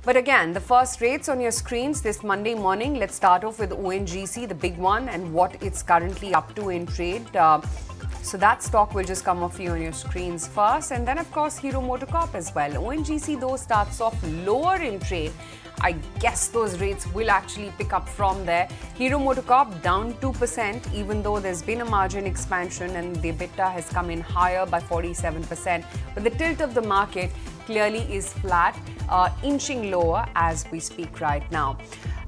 But again, the first rates on your screens this Monday morning. Let's start off with ONGC, the big one, and what it's currently up to in trade. So that stock will just come off you on your screens first. And then, of course, Hero Moto as well. ONGC, though, starts off lower in trade. I guess those rates will actually pick up from there. Hero Moto down 2%, even though there's been a margin expansion and the EBITDA has come in higher by 47%. But the tilt of the market clearly is flat, inching lower as we speak right now.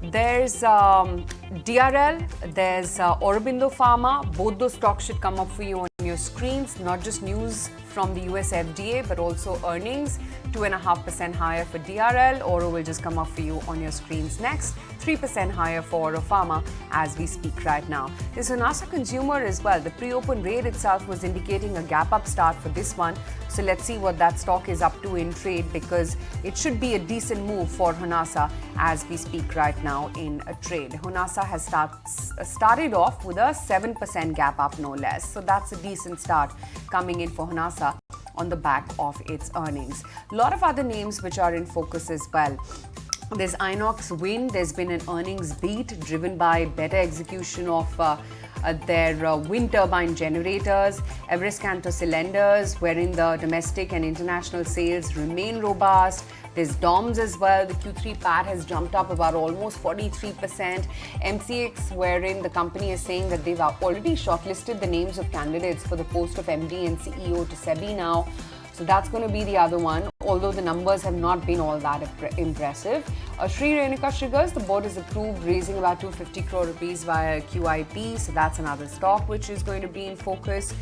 There's DRL, there's Aurobindo Pharma. Both those stocks should come up for you on your screens, not just news from the US FDA, but also earnings. 2.5% higher for DRL. Oro will just come up for you on your screens next. 3% higher for Oro Pharma as we speak right now. There's Honasa Consumer as well. The pre-open rate itself was indicating a gap up start for this one. So let's see what that stock is up to in trade, because it should be a decent move for Honasa as we speak right now in a trade. Honasa has started off with a 7% gap up, no less. So that's a decent start coming in for Honasa on the back of its earnings. A lot of other names which are in focus as well. There's Inox Wind. There's been an earnings beat driven by better execution of their wind turbine generators. Everest Canto cylinders, wherein the domestic and international sales remain robust. There's DOMS as well. The Q3 PAT has jumped up about almost 43%. MCX, wherein the company is saying that they've already shortlisted the names of candidates for the post of MD and CEO to SEBI now. So that's going to be the other one, although the numbers have not been all that impressive. Sri Renuka Sugars, the board has approved raising about 250 crore rupees via QIP. So that's another stock which is going to be in focus.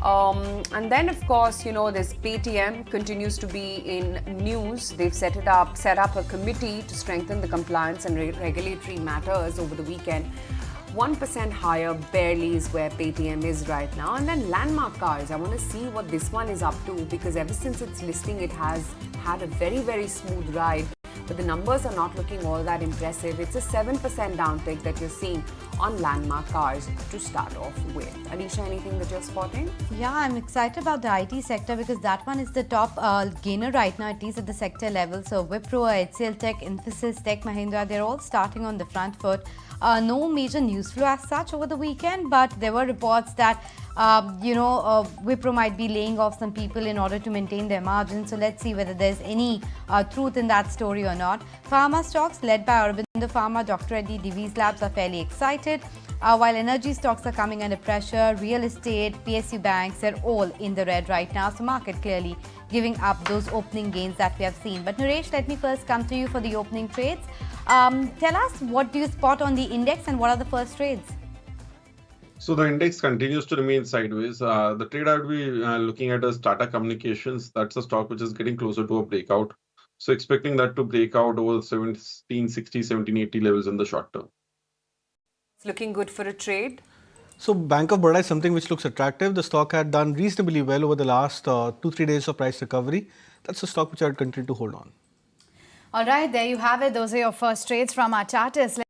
And then, of course, this Paytm continues to be in news. They've set up a committee to strengthen the compliance and regulatory matters over the weekend. 1% higher barely is where Paytm is right now. And then Landmark Cars, I want to see what this one is up to, because ever since its listing, it has had a very, very smooth ride. But the numbers are not looking all that impressive. It's a 7% downtick that you're seeing on Landmark Cars to start off with. Alisha, anything that you're spotting? Yeah, I'm excited about the IT sector because that one is the top gainer right now, at least at the sector level. So Wipro, HCL Tech, Infosys, Tech Mahindra, they're all starting on the front foot. No major news flow as such over the weekend, but there were reports that Wipro might be laying off some people in order to maintain their margins. So let's see whether there's any truth in that story or not. Pharma stocks led by Aurobindo Pharma, Dr. Reddy, Divi's Labs are fairly excited. While energy stocks are coming under pressure, real estate, PSU banks, they're all in the red right now. So market clearly giving up those opening gains that we have seen. But Naresh, let me first come to you for the opening trades. Tell us, what do you spot on the index and what are the first trades? So the index continues to remain sideways. The trade I would be looking at is Tata Communications. That's a stock which is getting closer to a breakout. So expecting that to break out over 1760, 1780 levels in the short term. It's looking good for a trade. So Bank of Baroda is something which looks attractive. The stock had done reasonably well over the last 2-3 days of price recovery. That's a stock which I would continue to hold on. All right, there you have it. Those are your first trades from our chartist.